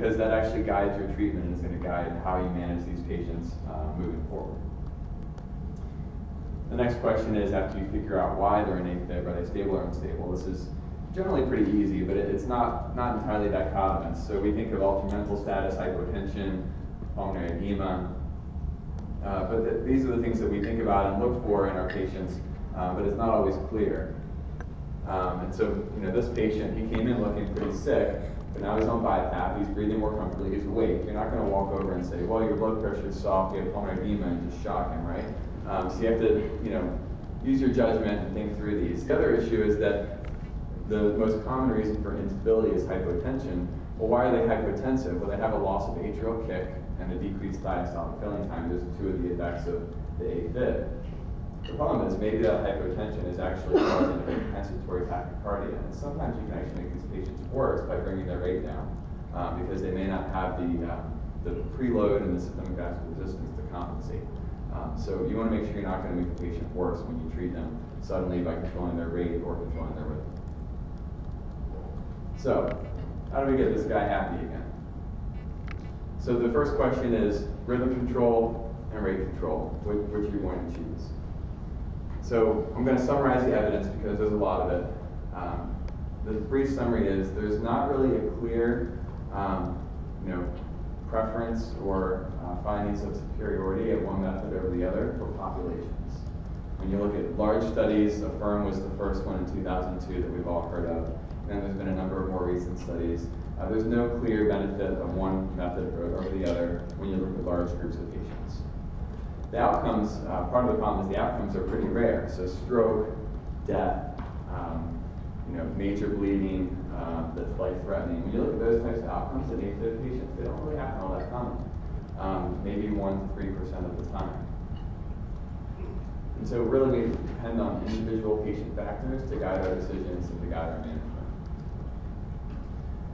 because that actually guides your treatment and is going to guide how you manage these patients moving forward. The next question is, after you figure out why they're in AFib, are they stable or unstable? This is generally pretty easy, but it's not entirely dichotomous. So we think of altered mental status, hypotension, pulmonary edema, but these are the things that we think about and look for in our patients, but it's not always clear. And so, this patient, he came in looking pretty sick, but now he's on BiPAP, he's breathing more comfortably, he's awake. You're not going to walk over and say, well, your blood pressure is soft, you have pulmonary edema, and just shock him, right? So you have to, use your judgment and think through these. The other issue is that the most common reason for instability is hypotension. Well, why are they hypotensive? Well, they have a loss of atrial kick and a decreased diastolic filling time. Those are two of the effects of the AFib. The problem is maybe that hypotension is actually causing a compensatory tachycardia. And sometimes you can actually make these patients worse by bringing their rate down because they may not have the preload and the systemic vascular resistance to compensate. So you want to make sure you're not going to make the patient worse when you treat them suddenly by controlling their rate or controlling their rhythm. So how do we get this guy happy again? So the first question is rhythm control and rate control, which are you going to choose? So I'm going to summarize the evidence because there's a lot of it. The brief summary is there's not really a clear preference or findings of superiority of one method over the other for populations. When you look at large studies, AFIRM was the first one in 2002 that we've all heard of, and there's been a number of more recent studies. There's no clear benefit of one method over the other when you look at large groups of patients. The outcomes, part of the problem is the outcomes are pretty rare. So stroke, death, major bleeding that's life-threatening. When you look at those types of outcomes in AFib patients, they don't really happen all that common. Maybe 1 to 3% of the time. And so really we depend on individual patient factors to guide our decisions and to guide our management.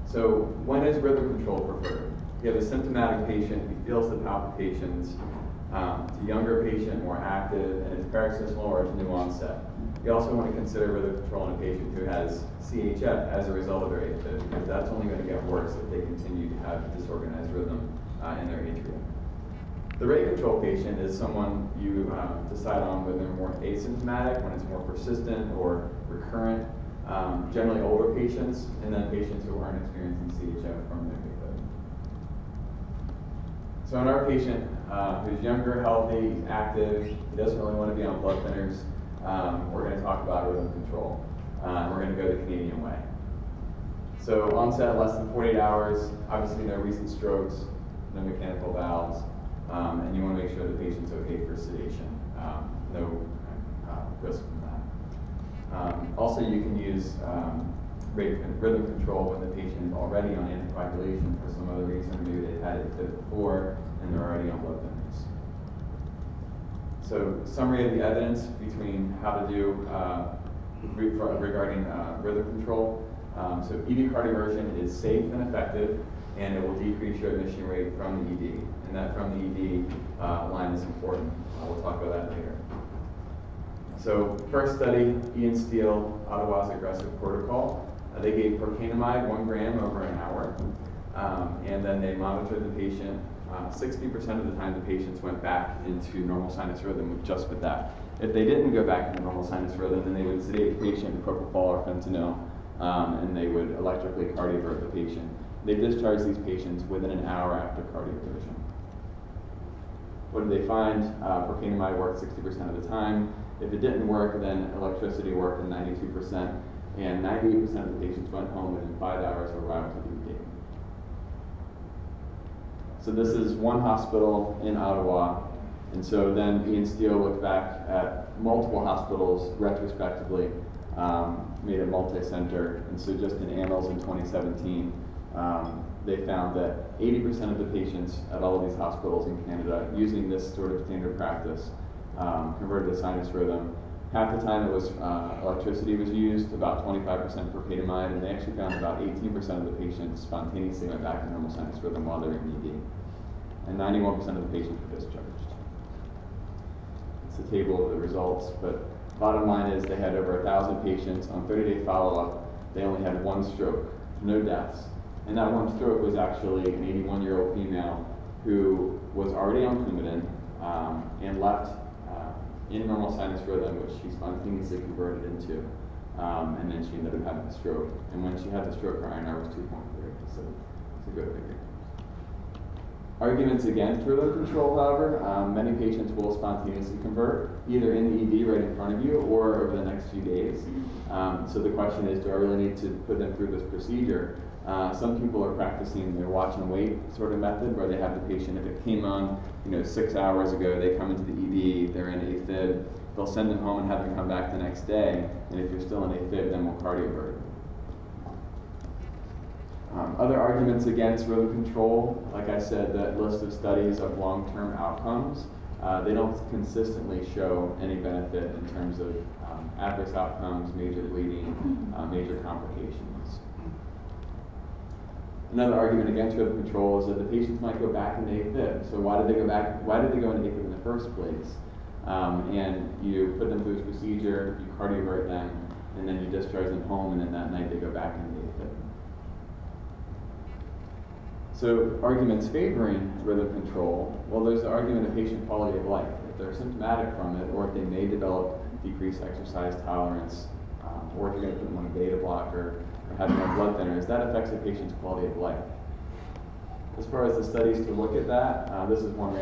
So when is rhythm control preferred? You have a symptomatic patient who feels the palpitations. It's a younger patient, more active, and it's paroxysmal or it's new onset. You also want to consider rhythm control in a patient who has CHF as a result of their AFib, because that's only going to get worse if they continue to have disorganized rhythm in their atria. The rate control patient is someone you decide on when they're more asymptomatic, when it's more persistent or recurrent, generally older patients, and then patients who aren't experiencing CHF from their AFib. So in our patient who's younger, healthy, he's active, he doesn't really want to be on blood thinners, we're going to talk about rhythm control. We're going to go the Canadian way. So onset less than 48 hours, obviously no recent strokes, no mechanical valves, and you want to make sure the patient's okay for sedation. No risk from that. Also, you can use rhythm control when the patient is already on anticoagulation for some other reason. Maybe they've had it before and they're already on blood thinners. So summary of the evidence between how to do regarding rhythm control. So ED cardioversion is safe and effective, and it will decrease your admission rate from the ED. And that from the ED line is important. We'll talk about that later. So first study, Ian Steele, Ottawa's aggressive protocol. They gave procainamide 1 gram over an hour, and then they monitored the patient. 60% of the time the patients went back into normal sinus rhythm just with that. If they didn't go back into normal sinus rhythm, then they would sedate the patient with propofol or fentanyl, and they would electrically cardiovert the patient. They discharged these patients within an hour after cardioversion. What did they find? Procainamide worked 60% of the time. If it didn't work, then electricity worked in 92%, and 98% of the patients went home within 5 hours of arrival to the ED. So this is one hospital in Ottawa, and so then Ian Steele looked back at multiple hospitals retrospectively, made a multi-center, and so just in annals in 2017, they found that 80% of the patients at all of these hospitals in Canada using this sort of standard practice converted to sinus rhythm. Half the time it was electricity was used, about 25% procainamide, and they actually found about 18% of the patients spontaneously went back to normal sinus rhythm while they were in ED. And 91% of the patients were discharged. It's a table of the results, but bottom line is they had over 1,000 patients on 30-day follow-up. They only had 1 stroke, no deaths, And that one stroke was actually an 81-year-old female who was already on Coumadin and left in normal sinus rhythm, which she spontaneously converted into. And then she ended up having a stroke. And when she had the stroke, her INR was 2.3, so it's a good figure. Arguments against rhythm control, however, many patients will spontaneously convert, either in the ED right in front of you or over the next few days. So the question is, do I really need to put them through this procedure? Some people are practicing their watch and wait sort of method, where they have the patient, if it came on 6 hours ago, they come into the ED, they're in AFib, they'll send them home and have them come back the next day, and if you're still in AFib, then we'll cardiovert. Other arguments against rhythm control, like I said, that list of studies of long-term outcomes, they don't consistently show any benefit in terms of adverse outcomes, major bleeding, major complications. Another argument against rhythm control is that the patients might go back into AFib. So why did they go back? Why did they go into AFib in the first place? And you put them through this procedure, you cardiovert them, and then you discharge them home, and then that night they go back into AFib. So arguments favoring rhythm control, well, there's the argument of patient quality of life. If they're symptomatic from it, or if they may develop decreased exercise tolerance, or if you're going to put them on a beta blocker, or have more blood thinners, that affects a patient's quality of life. As far as the studies to look at that, this is one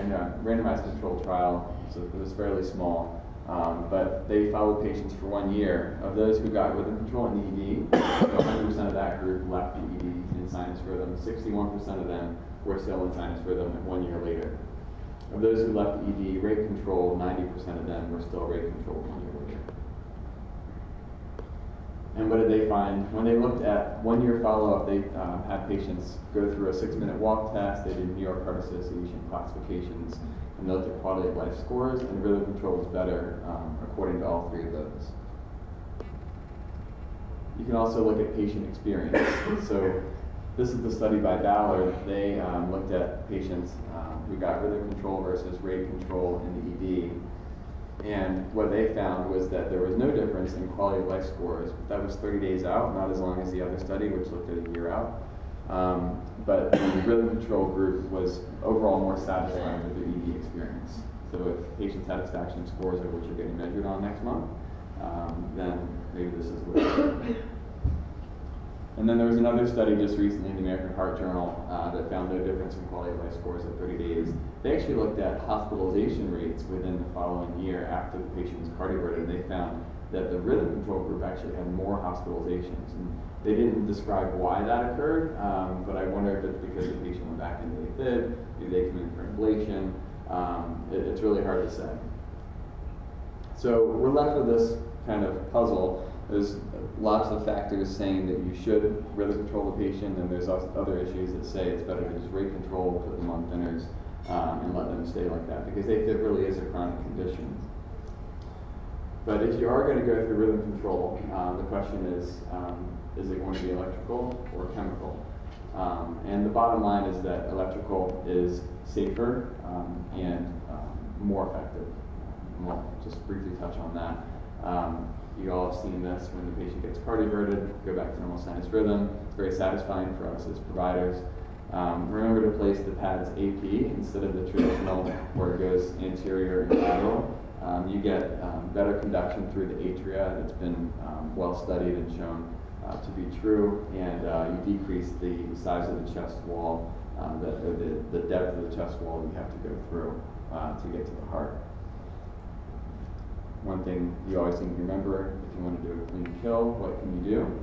randomized controlled trial, so it was fairly small, but they followed patients for 1 year. Of those who got rhythm control in the ED, 100% of that group left the ED in sinus rhythm. 61% of them were still in sinus rhythm 1 year later. Of those who left the ED rate control, 90% of them were still rate controlled 1 year later. And what did they find? When they looked at 1 year follow-up, they had patients go through a 6-minute walk test. They did New York Heart Association classifications, and they looked at quality of life scores, and rhythm control was better according to all 3 of those. You can also look at patient experience. So this is the study by Ballard. They looked at patients who got rhythm control versus rate control in the ED. And what they found was that there was no difference in quality of life scores. That was 30 days out, not as long as the other study, which looked at a year out. But the rhythm control group was overall more satisfied with their ED experience. So if patient satisfaction scores are what you're getting measured on next month, then maybe this is what. And then there was another study just recently in the American Heart Journal that found no difference in quality of life scores at 30 days. They actually looked at hospitalization rates within the following year after the patient was cardioverted, and they found that the rhythm control group actually had more hospitalizations. And they didn't describe why that occurred, but I wonder if it's because the patient went back into AFib, maybe they come in for ablation. It's really hard to say. So we're left with this kind of puzzle. There's lots of factors saying that you should rhythm control the patient, and there's other issues that say it's better to just rate control, put them on thinners, and let them stay like that, because AFib really is a chronic condition. But if you are going to go through rhythm control, the question is it going to be electrical or chemical? And the bottom line is that electrical is safer and more effective. And we'll just briefly touch on that. You all have seen this when the patient gets cardioverted, go back to normal sinus rhythm. It's very satisfying for us as providers. Remember to place the pads AP instead of the traditional where it goes anterior and lateral. You get better conduction through the atria. That's been well studied and shown to be true, and you decrease the size of the chest wall, the depth of the chest wall you have to go through to get to the heart. One thing you always need to remember, if you want to do a clean kill, what can you do?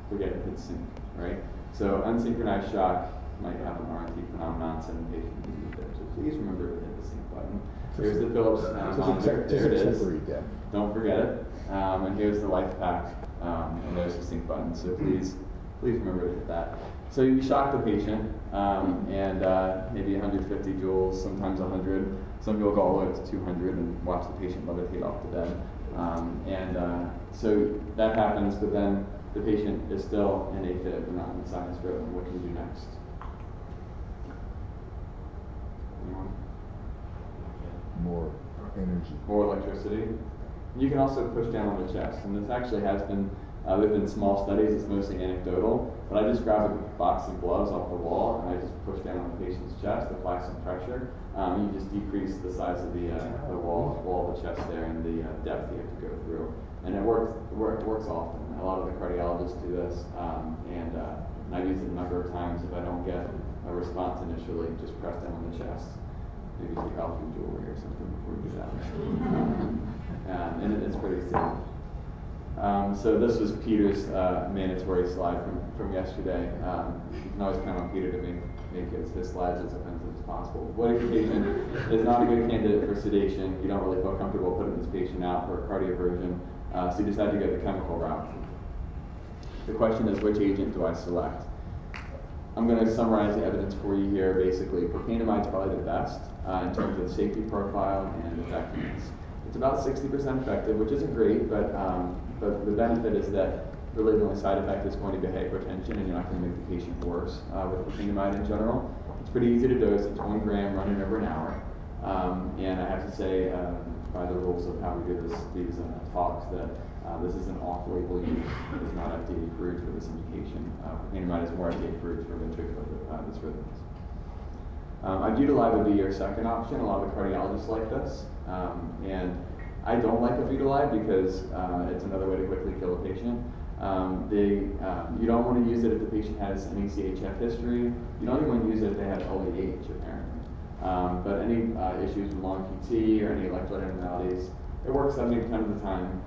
Forget to hit sync, right? So unsynchronized shock might have an RNT phenomenon, sending patient to AFib. So please remember to hit the sync button. Here's the Philips monitor. There it is. Don't forget it. And here's the life pack, and there's the sync button. So please remember to hit that. So you shock the patient, and maybe 150 joules, sometimes 100. Some people go all the way up to 200 and watch the patient levitate off the bed. So that happens, but then the patient is still in AFib and not in sinus rhythm. What can you do next? Anyone? More energy. More electricity. You can also push down on the chest, and this actually has been They've been small studies, it's mostly anecdotal, but I just grab a box of gloves off the wall and I just push down on the patient's chest, apply some pressure. You just decrease the size of the wall of the chest there and the depth you have to go through. And it works often. A lot of the cardiologists do this, and I've used it a number of times. If I don't get a response initially, just press down on the chest. Maybe take off your jewelry or something before you do that. And it's pretty simple. So this was Peter's mandatory slide from yesterday. You can always count on Peter to make his slides as offensive as possible. What if the patient is not a good candidate for sedation? You don't really feel comfortable putting this patient out for a cardioversion, so you decide to go the chemical route. The question is, which agent do I select? I'm going to summarize the evidence for you here. Basically, propanamide is probably the best in terms of safety profile and effectiveness. It's about 60% effective, which isn't great, but the benefit is that really the only side effect is going to be hypotension, and you're not going to make the patient worse with propanamide in general. It's pretty easy to dose. It's 1 gram running over an hour. And I have to say, by the rules of how we do these talks, that this is an off-label use. It is not FDA approved for this indication. Propanamide is more FDA approved for ventricular dysrhythms. Ibutylide would be your second option. A lot of the cardiologists like this. And I don't like Ibutylide because it's another way to quickly kill a patient. You don't want to use it if the patient has an ECHF history. You don't even want to use it if they have LAH, apparently. But any issues with long QT or any electrolyte abnormalities, it works 70% of the time.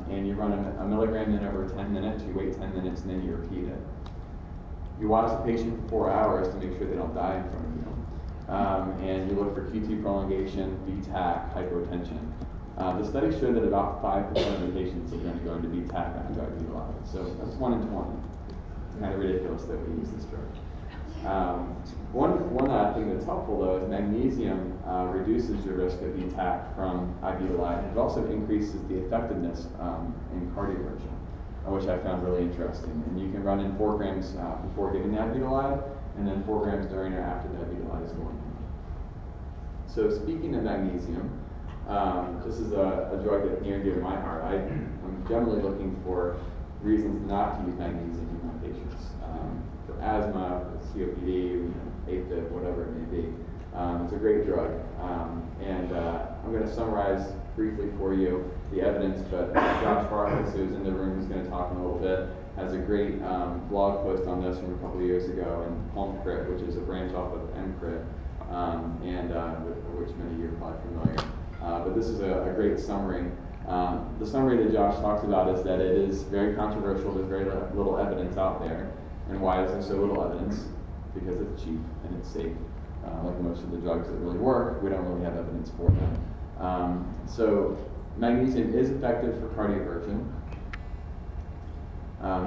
And you run a milligram in over 10 minutes, you wait 10 minutes, and then you repeat it. You watch the patient for 4 hours to make sure they don't die in front of you. And you look for QT prolongation, VTAC, hypotension. The study showed that about 5% of the patients are going to go into VTAC after ibutylide. So that's 1 in 20. It's kind of ridiculous that we use this drug. One thing that's helpful though is magnesium reduces your risk of VTAC from ibutylide, and it also increases the effectiveness in cardioversion, which I found really interesting. And you can run in 4 grams before giving the ibutylide, and then 4 grams during or after the ibutylide is going in. So speaking of magnesium, this is a drug that's near and dear to my heart. I'm generally looking for reasons not to use magnesium in my patients. For asthma, COPD, AFib, whatever it may be. It's a great drug. And I'm going to summarize briefly for you the evidence, but Josh Farkas, who's in the room, is going to talk in a little bit, has a great blog post on this from a couple of years ago, and PalmCrit, which is a branch off of MCrit, with which many of you are probably familiar. But this is a great summary. The summary that Josh talks about is that it is very controversial. There's very little evidence out there. And why is there so little evidence? Because it's cheap and it's safe. Like most of the drugs that really work, we don't really have evidence for them. So magnesium is effective for cardioversion.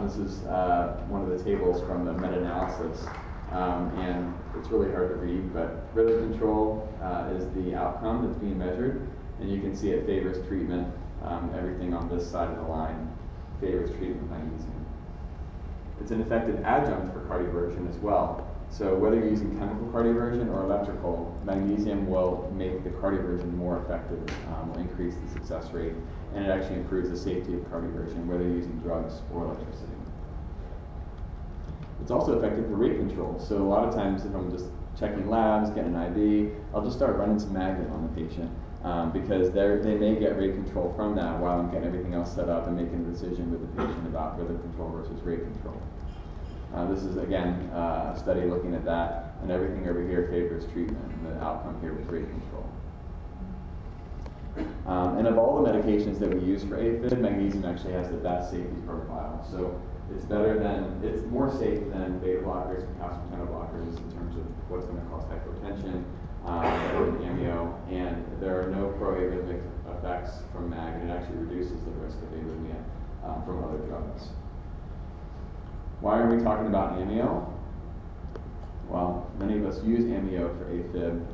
This is one of the tables from the meta-analysis. And it's really hard to read, but rhythm control is the outcome that's being measured. And you can see it favors treatment. Everything on this side of the line favors treatment with magnesium. It's an effective adjunct for cardioversion as well. So whether you're using chemical cardioversion or electrical, magnesium will make the cardioversion more effective, will increase the success rate, and it actually improves the safety of cardioversion, whether you're using drugs or electricity. It's also effective for rate control. So a lot of times if I'm just checking labs, getting an IV, I'll just start running some magnet on the patient because they may get rate control from that while I'm getting everything else set up and making a decision with the patient about rhythm control versus rate control. This is, again, a study looking at that, and everything over here favors treatment, and the outcome here was rate control. And of all the medications that we use for AFib, magnesium actually has the best safety profile. So it's more safe than beta blockers and calcium channel blockers in terms of what's going to cause hypotension, amio, and there are no pro-arrhythmic effects from MAG, and it actually reduces the risk of arrhythmia from other drugs. Why are we talking about amio? Well, many of us use amio for AFib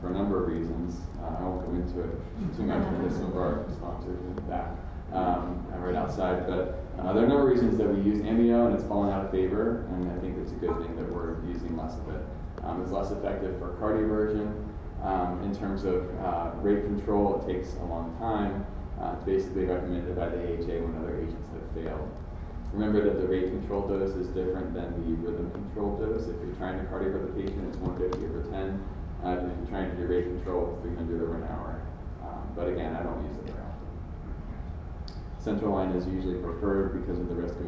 for a number of reasons. I won't go into it too much because some of our sponsors in the back right outside, but there are a number of reasons that we use amio, and it's fallen out of favor, and I think it's a good thing that we're using less of it. It's less effective for cardioversion. In terms of rate control, it takes a long time. It's basically recommended by the AHA when other agents have failed. Remember that the rate control dose is different than the rhythm control dose. If you're trying to cardiovert the patient, it's 150 over 10. If you're trying to do rate control, it's 300 over an hour. But again, I don't use it very often. Central line is usually preferred because of the risk of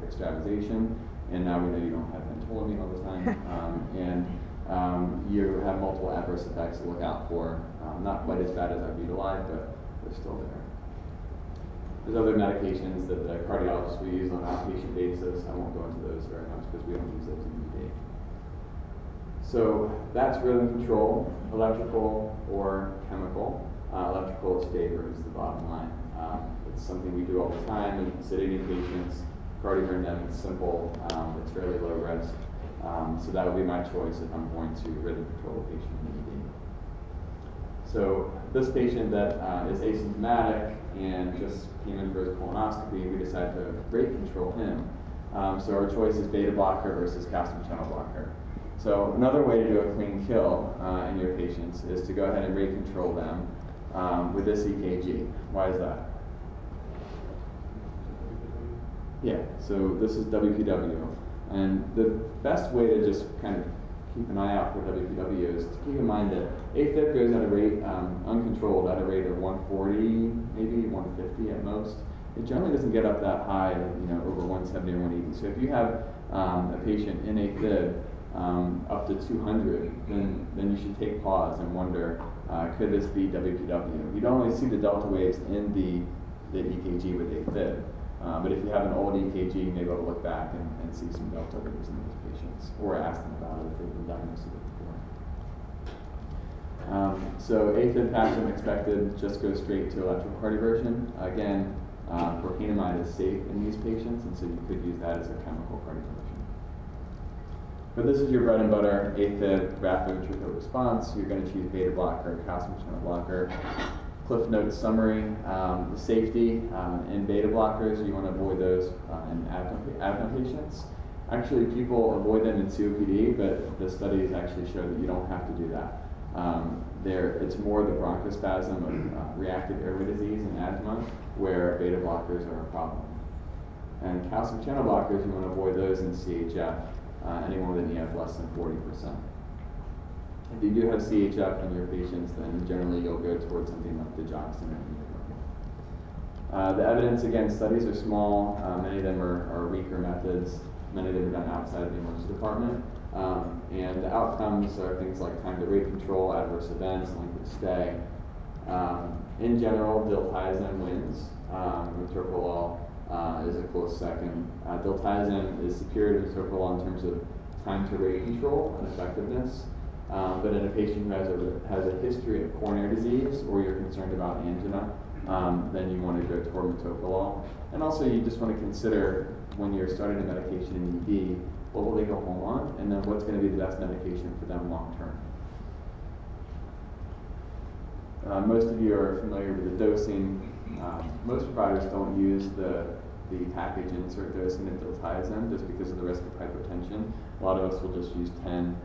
extravasation. And now we know you don't have ventolamine all the time. You have multiple adverse effects to look out for. Not quite as bad as Albuterol, but they're still there. There's other medications that the cardiologists will use on an outpatient basis. I won't go into those very much because we don't use those in ED. So that's rhythm control, electrical or chemical. Electrical is favored is the bottom line. It's something we do all the time in sedating patients, cardioverting them. It's simple. It's fairly low risk. So that would be my choice if I'm going to rhythm control a patient in ED. So this patient that is asymptomatic and just came in for his colonoscopy, we decided to rate control him. So our choice is beta blocker versus calcium channel blocker. So another way to do a clean kill in your patients is to go ahead and rate control them with this EKG. Why is that? Yeah, so this is WPW. And the best way to just kind of keep an eye out for WPW is to keep in mind that AFib goes at a rate, uncontrolled, at a rate of 140, maybe 150 at most. It generally doesn't get up that high, over 170 or 180. So if you have a patient in AFib up to 200, then you should take pause and wonder, could this be WPW? You don't only see the delta waves in the EKG with AFib. But if you have an old EKG, you may be able to look back and see some delta waves in those patients, or ask them about it if they've been diagnosed with it before. So AFib patient expected, just go straight to electrical cardioversion. Again, procainamide is safe in these patients, and so you could use that as a chemical cardioversion. But this is your bread and butter, AFib, rapid ventricular response. You're going to choose beta blocker, calcium channel blocker. Cliff notes summary, the safety in beta blockers, you want to avoid those in asthma patients. Actually, people avoid them in COPD, but the studies actually show that you don't have to do that. It's more the bronchospasm of reactive airway disease and asthma where beta blockers are a problem. And calcium channel blockers, you want to avoid those in CHF, anyone with an EF less than 40%. If you do have CHF in your patients, then generally you'll go towards something like digoxin or the evidence, again, studies are small. Many of them are weaker methods. Many of them are done outside of the emergency department. And the outcomes are things like time to rate control, adverse events, length of stay. In general, diltiazem wins. Metoprolol is a close second. Diltiazem is superior to metoprolol in terms of time to rate control and effectiveness. But in a patient who has a history of coronary disease, or you're concerned about angina, then you want to go toward metoprolol. And also you just want to consider when you're starting a medication in ED, what will they go home on, and then what's going to be the best medication for them long term. Most of you are familiar with the dosing. Most providers don't use the package insert dosing of diltiazem just because of the risk of hypotension. A lot of us will just use 10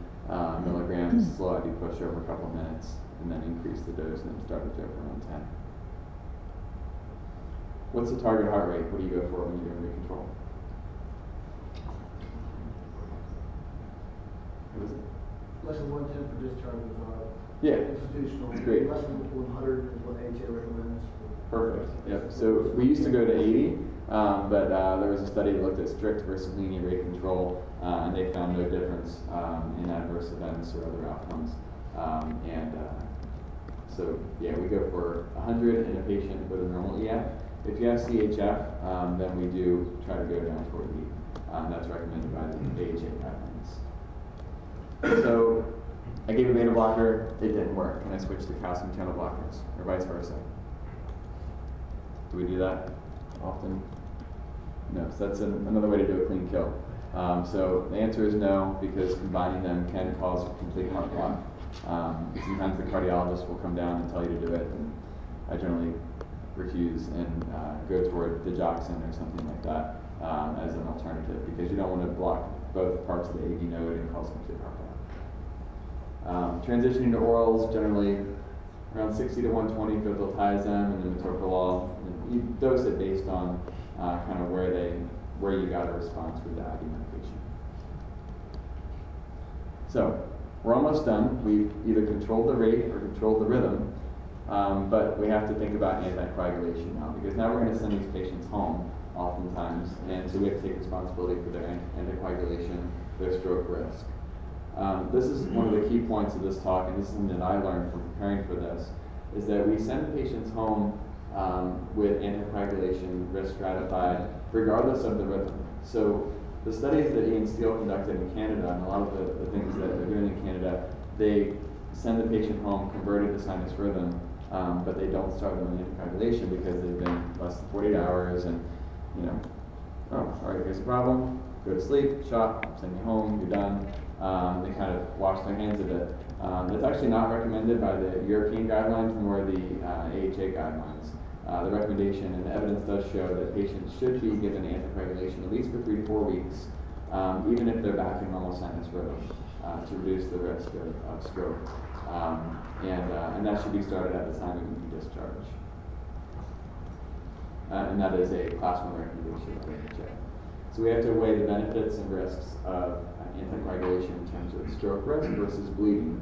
milligrams, slow IV push over a couple of minutes, and then increase the dose and then start the dose around 10. What's the target heart rate? What do you go for when you're doing rate control? What is it? Less than 110 for discharge is institutional. Great. Less than 100 is what AHA recommends. Perfect. Yep. So we used to go to 80, but there was a study that looked at strict versus lenient rate control, and they found no difference in adverse events or other outcomes. So yeah, we go for 100 in a patient with a normal EF. If you have CHF, then we do try to go down toward 80. That's recommended by the AHA guidelines. So I gave a beta blocker, it didn't work, and I switched to calcium channel blockers, or vice versa. Do we do that often? No, so that's another way to do a clean kill. So the answer is no, because combining them can cause a complete heart block. Sometimes the cardiologist will come down and tell you to do it, and I generally refuse and go toward digoxin or something like that as an alternative, because you don't want to block both parts of the AV node and cause complete heart block. Transitioning to orals, generally around 60 to 120 for diltiazem, and then metoprolol you dose it based on kind of where you got a response with the IV medication. So we're almost done. We've either controlled the rate or controlled the rhythm, but we have to think about anticoagulation now, because now we're going to send these patients home oftentimes, and so we have to take responsibility for their anticoagulation, their stroke risk. This is one of the key points of this talk, and this is something that I learned from preparing for this, is that we send patients home with anticoagulation risk stratified regardless of the rhythm. So the studies that Ian Steele conducted in Canada, and a lot of the things that they're doing in Canada, they send the patient home converted to sinus rhythm, but they don't start them on anticoagulation because they've been less than 48 hours, and oh, all right, here's a problem, go to sleep, shot, send you home, you're done. They kind of wash their hands of it. That's actually not recommended by the European guidelines nor the AHA guidelines. The recommendation and the evidence does show that patients should be given anticoagulation at least for 3 to 4 weeks, even if they're back in normal sinus rhythm, to reduce the risk of stroke. And that should be started at the time of EP discharge. And that is a class 1 recommendation of the AHA. So we have to weigh the benefits and risks of anticoagulation in terms of stroke risk versus bleeding.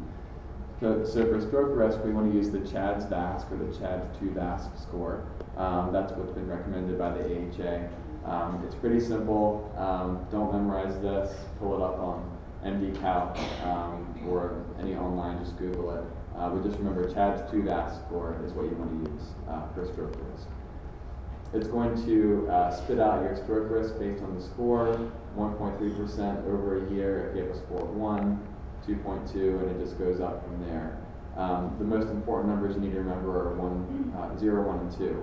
So for stroke risk, we want to use the CHADS VASC or the CHADS-2 VASC score. That's what's been recommended by the AHA. It's pretty simple. Don't memorize this. Pull it up on MD-Calc or any online. Just Google it. But just remember, CHADS-2 VASC score is what you want to use for stroke risk. It's going to spit out your stroke risk based on the score, 1.3% over a year if you have a score of 1, 2.2, and it just goes up from there. The most important numbers you need to remember are 0, 1, and 2.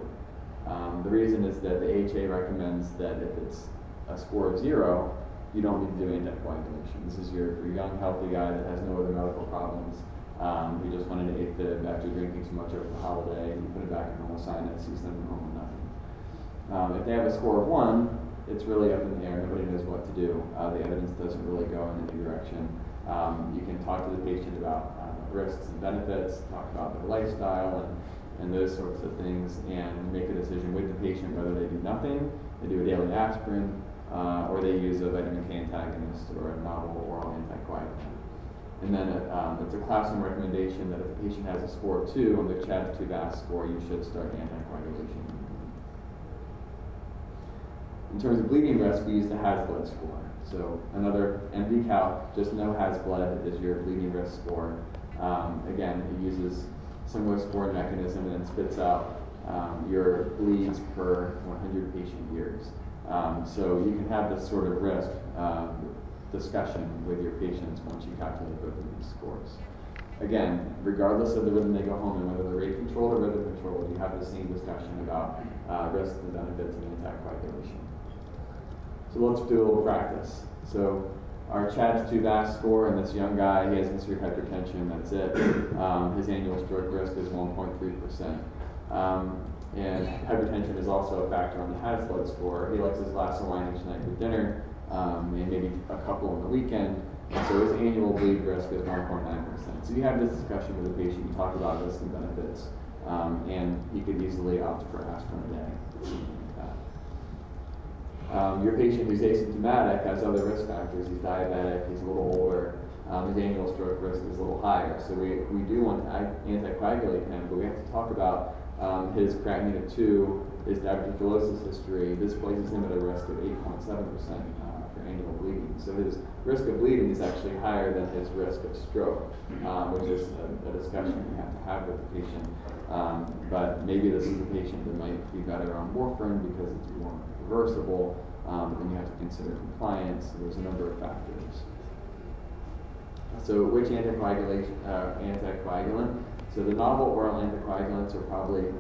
The reason is that the AHA recommends that if it's a score of 0, you don't need to do anticoagulation. This is your young, healthy guy that has no other medical problems. He just went into AFib after drinking too much over the holiday, and you put it back in normal sinus, you send him home with nothing. If they have a score of 1, it's really up in the air. Nobody knows what to do. The evidence doesn't really go in any direction. You can talk to the patient about risks and benefits, talk about their lifestyle and those sorts of things, and make a decision with the patient whether they do nothing, they do a daily aspirin, or they use a vitamin K antagonist or a novel oral anticoagulant. And then it's a class 1 recommendation that if the patient has a score of 2 on the CHADS-2 VASC score, you should start anticoagulation. In terms of bleeding risk, we use the HAS-BLOOD score. So another MD-Calc, just know HAS-BLOOD is your bleeding risk score. Again, it uses similar scoring mechanism and spits out your bleeds per 100 patient years. So you can have this sort of risk discussion with your patients once you calculate both of these scores. Again, regardless of the rhythm they go home in, whether they're rate controlled or rhythm controlled, you have the same discussion about risks and benefits of anticoagulation. So let's do a little practice. So our CHADS-2 VASC score in this young guy, he has history of hypertension, that's it. His annual stroke risk is 1.3%. And hypertension is also a factor on the HAS-BLOOD score. He likes his glass of wine each night for dinner, and maybe a couple on the weekend. And so his annual bleed risk is 1.9%. So you have this discussion with the patient, you talk about risks and benefits, and he could easily opt for aspirin a day. Your patient who's asymptomatic has other risk factors. He's diabetic, he's a little older, his annual stroke risk is a little higher. So we do want to anticoagulate him, but we have to talk about his creatinine of 2, his diverticulosis history. This places him at a risk of 8.7% for annual bleeding. So his risk of bleeding is actually higher than his risk of stroke, which is a discussion we have to have with the patient. But maybe this is a patient that might be better on warfarin because it's more reversible, but then you have to consider compliance. So there's a number of factors. So which anticoagulant? So the novel oral anticoagulants are probably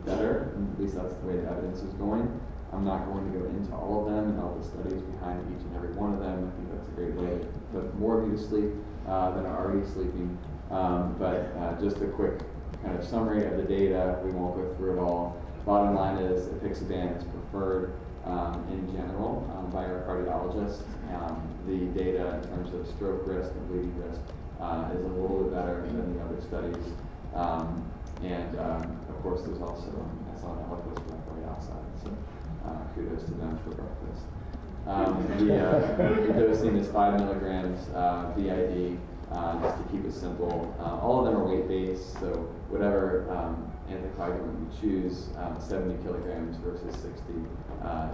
better, at least that's the way the evidence is going. I'm not going to go into all of them and all the studies behind each and every one of them. I think that's a great way to put more of you to sleep than are already sleeping. But just a quick kind of summary of the data. We won't go through it all. Bottom line is apixaban is preferred in general by our cardiologists. The data in terms of stroke risk and bleeding risk is a little bit better than the other studies. And of course, there's also, I saw an Eliquis breath right outside, so kudos to them for breakfast. The dosing is 5 milligrams BID, just to keep it simple. All of them are weight-based, so whatever anticoagulant you choose, 70 kilograms versus 60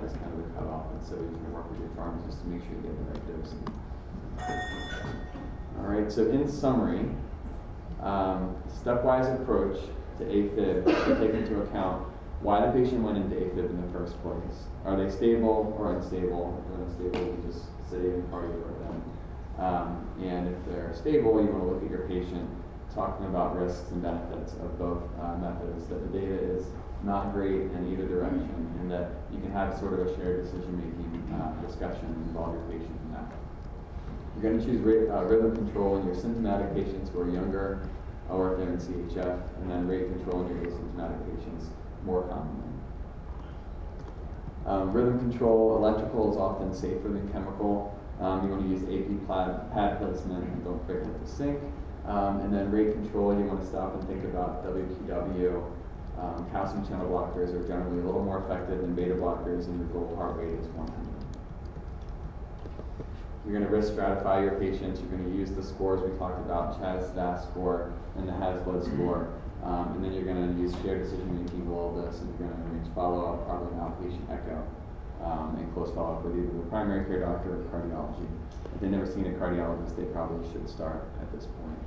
is kind of the cutoff, and so you can work with your pharmacist to make sure you get the right dosing. All right, so in summary, stepwise approach to AFib to take into account why the patient went into AFib in the first place. Are they stable or unstable? If they're unstable, you just sedate and cardiovert them. And if they're stable, you want to look at your patient, talking about risks and benefits of both methods, that the data is not great in either direction, and that you can have sort of a shared decision-making discussion and involve your patient in that. You're going to choose rhythm control in your symptomatic patients who are younger, or if they're in CHF, and then rate control in your asymptomatic patients more commonly. Rhythm control, electrical is often safer than chemical. You want to use AP pad placement, and don't forget to sync. And then rate control, you want to stop and think about WQW. Calcium channel blockers are generally a little more effective than beta blockers, and your goal heart rate is 100. You're going to risk stratify your patients. You're going to use the scores we talked about, CHAS-DAS score and the HAS-BLOOD score. And then you're going to use shared decision-making below this, and you're going to arrange follow-up, probably an outpatient echo, and close follow-up with either the primary care doctor or cardiology. If they've never seen a cardiologist, they probably should start at this point.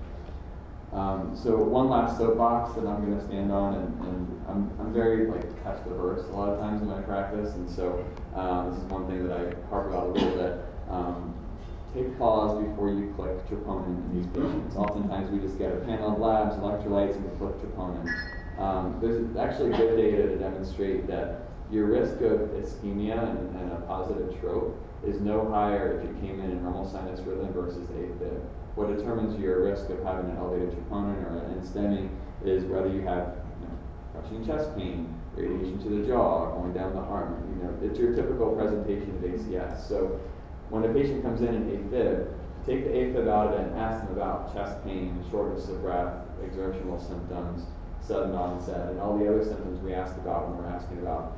So one last soapbox that I'm going to stand on, and I'm very test averse a lot of times in my practice, and so this is one thing that I harp about a little bit. Take pause before you click troponin in these patients. Oftentimes we just get a panel of labs, electrolytes, and we click troponin. There's actually good data to demonstrate that your risk of ischemia and a positive trope is no higher if you came in normal sinus rhythm versus AFib. What determines your risk of having an elevated troponin or an stemming is whether you have crushing chest pain, radiation to the jaw, going down the arm. It's your typical presentation of ACS. So when a patient comes in AFib, take the AFib out of it and ask them about chest pain, shortness of breath, exertional symptoms, sudden onset, and all the other symptoms we asked about when we're asking about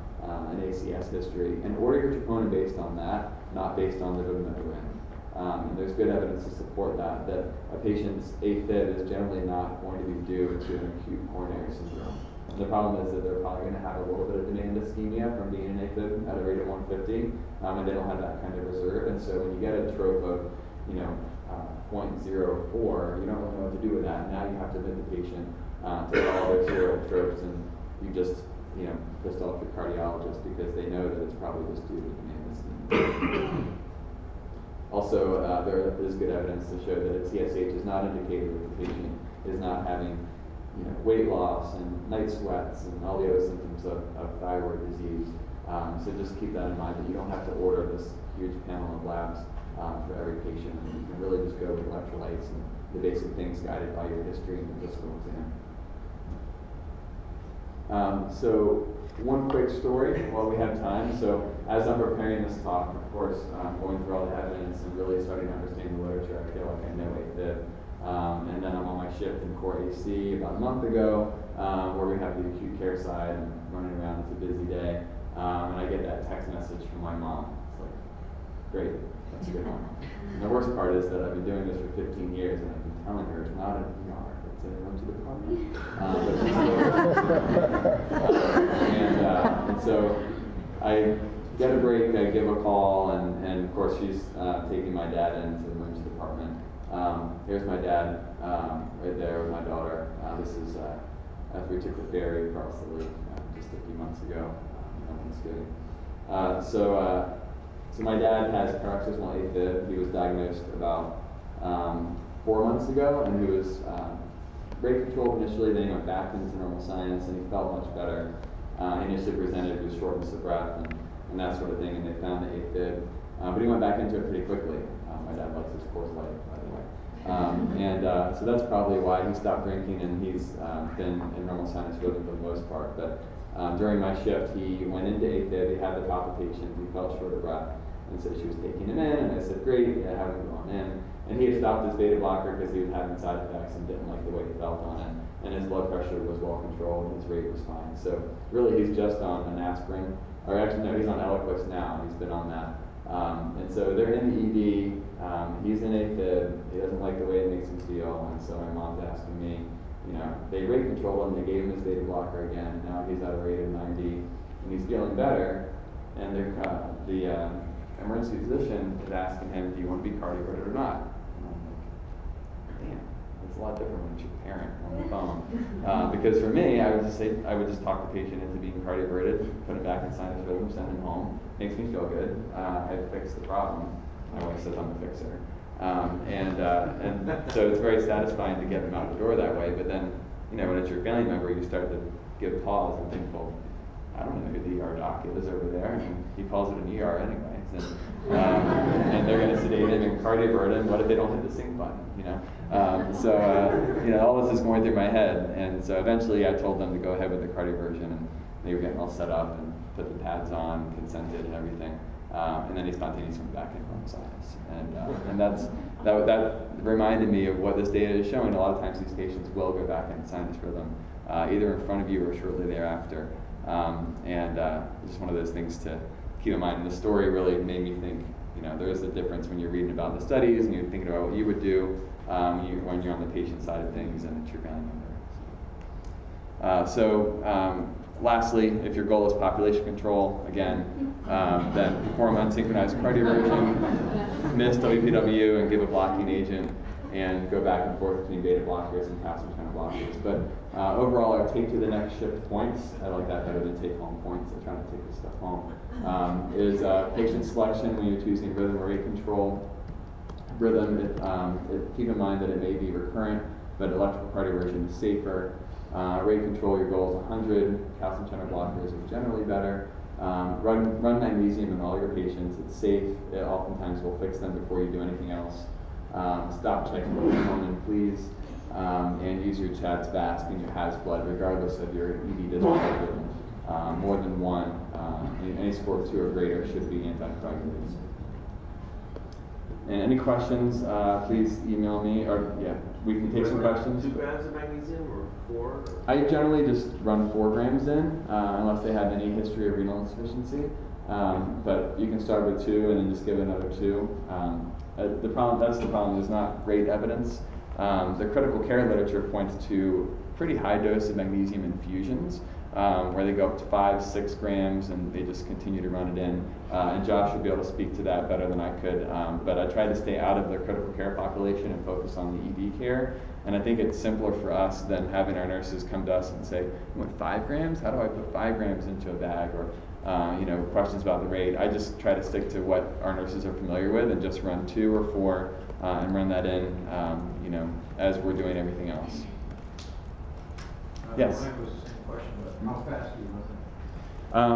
an ACS history, and order your troponin based on that, not based on the rhythm that they're in. And there's good evidence to support that a patient's AFib is generally not going to be due to an acute coronary syndrome. And the problem is that they're probably going to have a little bit of demand ischemia from being in AFib at a rate of 150, and they don't have that kind of reserve. And so when you get a trope of 0.04, you don't really know what to do with that. Now you have to admit the patient to all their zero tropes, and you just pissed off your cardiologist because they know that it's probably just due to demand ischemia. Also, there is good evidence to show that a TSH is not indicated that the patient is not having weight loss and night sweats and all the other symptoms of thyroid disease. So just keep that in mind, that you don't have to order this huge panel of labs for every patient. And you can really just go with electrolytes and the basic things guided by your history and the physical exam. So one quick story while we have time. So as I'm preparing this talk, of course, going through all the evidence and really starting to understand the literature, I feel like I know AFib. And then I'm on my shift in core AC about a month ago, where we have the acute care side and running around. It's a busy day. And I get that text message from my mom. It's like, great, that's a good one. And the worst part is that I've been doing this for 15 years, and I've been telling her it's not an ER, it's an emergency department. And so I get a break, I give a call, and of course she's taking my dad into the emergency department. Here's my dad right there with my daughter. This is after we took the ferry across the lake just a few months ago. Thanksgiving. So my dad has paroxysmal AFib. He was diagnosed about 4 months ago, and he was rate controlled initially. Then he went back into normal sinus, and he felt much better. He initially presented with shortness of breath and that sort of thing, and they found the AFib. But he went back into it pretty quickly. My dad likes his Coors Light, by the way. So that's probably why he stopped drinking, and he's been in normal sinus rhythm for the most part. But during my shift, he went into AFib. He had the palpitations. He felt short of breath, and so she was taking him in, and I said, "Great, yeah, have him gone in." And he had stopped his beta blocker because he was having side effects and didn't like the way he felt on it. And his blood pressure was well controlled and his rate was fine. So really he's just on an aspirin, or actually no, he's on Eliquis now, he's been on that. And so they're in the ED, he's in AFib, he doesn't like the way it makes him feel, and so my mom's asking me, you know, they rate controlled him, they gave him his beta blocker again, and now he's at a rate of 90, and he's feeling better, and the emergency physician is asking him, do you want to be cardioverted or not? And I'm like, damn, it's a lot different when it's your parent on the phone. Because for me, I would just talk the patient into being cardioverted, put him back in sinus rhythm, send him home. Makes me feel good. I fixed the problem. My wife says I'm a fixer. And so it's very satisfying to get them out the door that way. But then, you know, when it's your family member, you start to give pause and think, well, I don't know who the ER doc is over there. And he calls it an ER anyway. And they're going to sedate him and cardiovert him. What if they don't hit the sync button? You know. You know, all this is going through my head. And so eventually, I told them to go ahead with the cardioversion, and they were getting all set up and put the pads on, consented, and everything. And then he spontaneously went back in home sinus. And that reminded me of what this data is showing. A lot of times these patients will go back into sinus rhythm, either in front of you or shortly thereafter. Just one of those things to keep in mind. And the story really made me think, you know, there is a difference when you're reading about the studies and you're thinking about what you would do when you're on the patient side of things and it's your family member. Lastly, if your goal is population control, again, then perform unsynchronized cardioversion, miss WPW and give a blocking agent, and go back and forth between beta blockers and calcium channel blockers. But overall, our take to the next shift points, I like that better than take home points. I'm trying to take this stuff home, is patient selection when you're choosing rhythm or rate control. Rhythm, keep in mind that it may be recurrent, but electrical cardioversion is safer. Rate control, your goal is 100. Calcium channel blockers is generally better. Run magnesium in all your patients. It's safe. It oftentimes will fix them before you do anything else. Stop checking troponin, please. And use your CHADS VASC and your HAS blood, regardless of your ED disorder. More than one. Any score of 2 or greater should be anticoagulants. And any questions, please email me, or we can take some questions. 2 grams of magnesium or 4? I generally just run 4 grams in, unless they have any history of renal insufficiency. But you can start with 2 and then just give another 2. That's the problem, there's not great evidence. The critical care literature points to pretty high dose of magnesium infusions, where they go up to 5-6 grams and they just continue to run it in. And Josh would be able to speak to that better than I could. But I try to stay out of the critical care population and focus on the ED care. And I think it's simpler for us than having our nurses come to us and say, you want 5 grams? How do I put 5 grams into a bag? Or questions about the rate. I just try to stick to what our nurses are familiar with and just run 2 or 4 and run that in, as we're doing everything else. Yes? Mine was the same question, but how fast do you run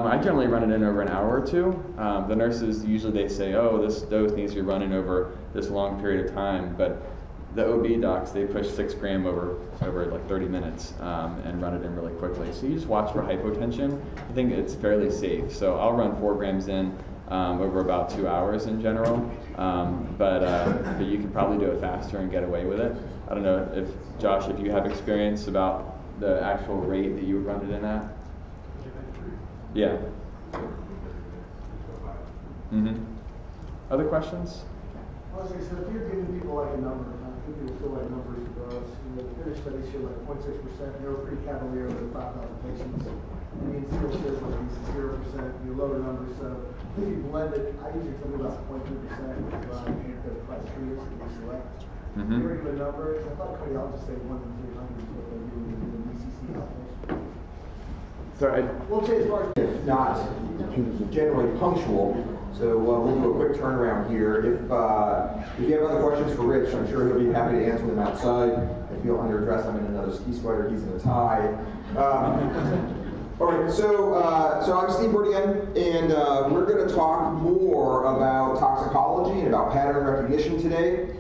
it? I generally run it in over an hour or 2. The nurses, usually they say, oh, this dose needs to be running over this long period of time, but the OB docs, they push 6 gram over like 30 minutes and run it in really quickly. So you just watch for hypotension. I think it's fairly safe. So I'll run 4 grams in over about 2 hours in general. But you can probably do it faster and get away with it. I don't know if, Josh, if you have experience about the actual rate that you would run it in at? Yeah. Other questions? Okay, so if you're giving people like a number, people feel like numbers for us. The Finnish studies show like 0.6%. They were pretty cavalier with 5,000 patients. I mean, still shows like these 0%, your lower numbers. So if you blend it, I usually tell you about 0.2% the criteria that you select. If you were to give a number, I thought cardiologists say 1 in 300 is what they do in the BCC outpatient. Sorry. We'll say as far as not generally punctual. So we'll do a quick turnaround here. If you have other questions for Rich, I'm sure he'll be happy to answer them outside. If you'll underdress, I'm in another ski sweater, he's in a tie. All right, so I'm Steve Bourdienne, and we're going to talk more about toxicology and about pattern recognition today.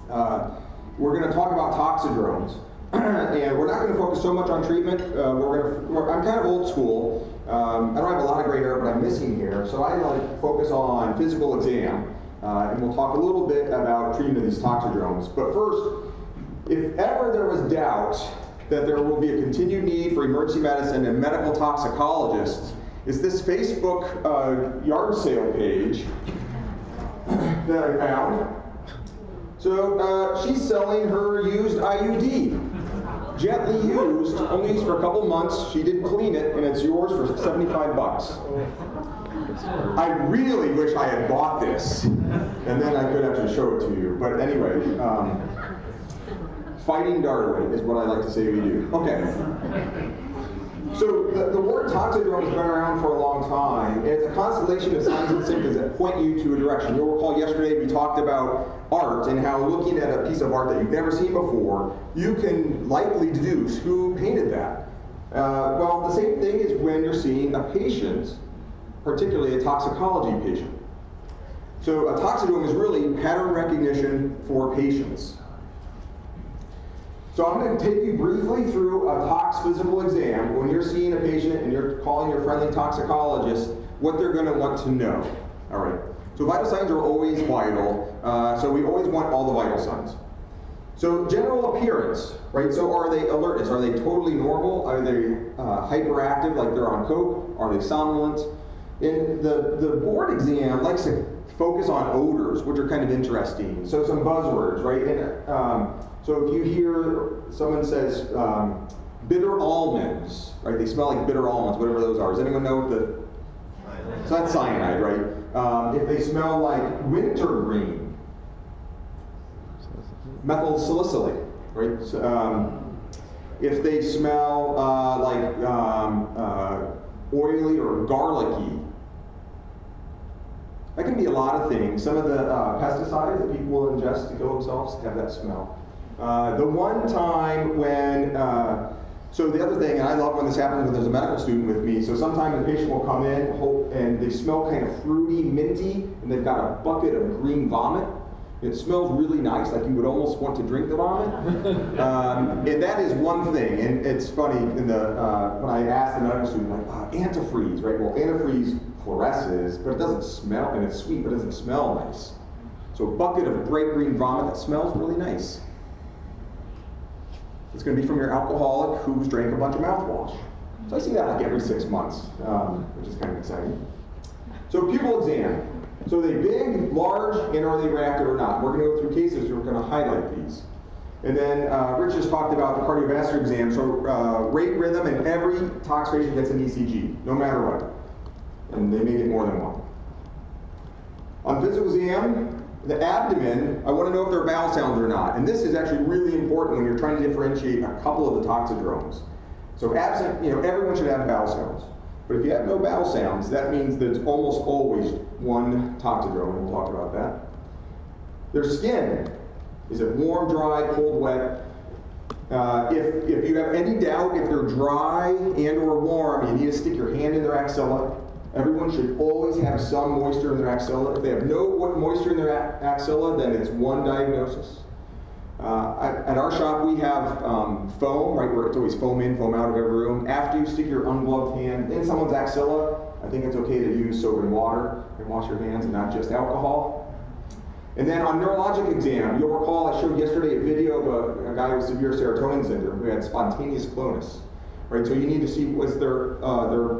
We're going to talk about toxidromes. And we're not going to focus so much on treatment. I'm kind of old school. I don't have a lot of gray hair, but I'm missing hair, so I like to focus on physical exam. and we'll talk a little bit about treatment of these toxidromes. But first, if ever there was doubt that there will be a continued need for emergency medicine and medical toxicologists, it's this Facebook yard sale page that I found. So she's selling her used IUD, gently used, only used for a couple months. She didn't clean it, and it's yours for 75 bucks. I really wish I had bought this, and then I could actually show it to you. But anyway, fighting Darwin is what I like to say we do. Okay. So the word toxidrome has been around for a long time, and it's a constellation of signs and symptoms that point you to a direction. You'll recall yesterday we talked about art and how looking at a piece of art that you've never seen before, you can likely deduce who painted that. Well, the same thing is when you're seeing a patient, particularly a toxicology patient. So a toxidrome is really pattern recognition for patients. So I'm going to take you briefly through a tox physical exam. When you're seeing a patient and you're calling your friendly toxicologist, what they're going to want to know. All right. So vital signs are always vital. So we always want all the vital signs. So general appearance, right? So are they alertness? Are they totally normal? Are they hyperactive, like they're on coke? Are they somnolent? And the board exam likes to focus on odors, which are kind of interesting. So some buzzwords, right? And, so if you hear someone says bitter almonds, right? They smell like bitter almonds, whatever those are. Does anyone know what the? So that's cyanide, right? If they smell like wintergreen, methyl salicylate, right? So, if they smell like oily or garlicky, that can be a lot of things. Some of the pesticides that people will ingest to kill themselves have that smell. The one time when, so the other thing, and I love when this happens when there's a medical student with me, so sometimes the patient will come in and they smell kind of fruity, minty, and they've got a bucket of green vomit. It smells really nice, like you would almost want to drink the vomit. And that is one thing, and it's funny, in the, when I asked the medical student, like, antifreeze, right? Well, antifreeze fluoresces, but it doesn't smell, and it's sweet, but it doesn't smell nice. So a bucket of bright green vomit that smells really nice. It's going to be from your alcoholic who's drank a bunch of mouthwash. So I see that like every 6 months, which is kind of exciting. So pupil exam. So are they big, large, and are they reactive or not? We're going to go through cases, we're going to highlight these. And then Rich just talked about the cardiovascular exam. So rate, rhythm, and every tox patient gets an ECG, no matter what. And they may get more than one. On physical exam, the abdomen, I want to know if there are bowel sounds or not. And this is actually really important when you're trying to differentiate a couple of the toxidromes. So absent, everyone should have bowel sounds. But if you have no bowel sounds, that means that it's almost always one toxidrome, and we'll talk about that. Their skin, is it warm, dry, cold, wet? If you have any doubt if they're dry and or warm, you need to stick your hand in their axilla. Everyone should always have some moisture in their axilla. If they have no moisture in their axilla, then it's one diagnosis. At our shop, we have foam, right, where it's always foam in, foam out of every room. After you stick your ungloved hand in someone's axilla, I think it's okay to use soap and water and wash your hands and not just alcohol. And then on neurologic exam, you'll recall I showed yesterday a video of a guy with severe serotonin syndrome who had spontaneous clonus. Right, so you need to see what's their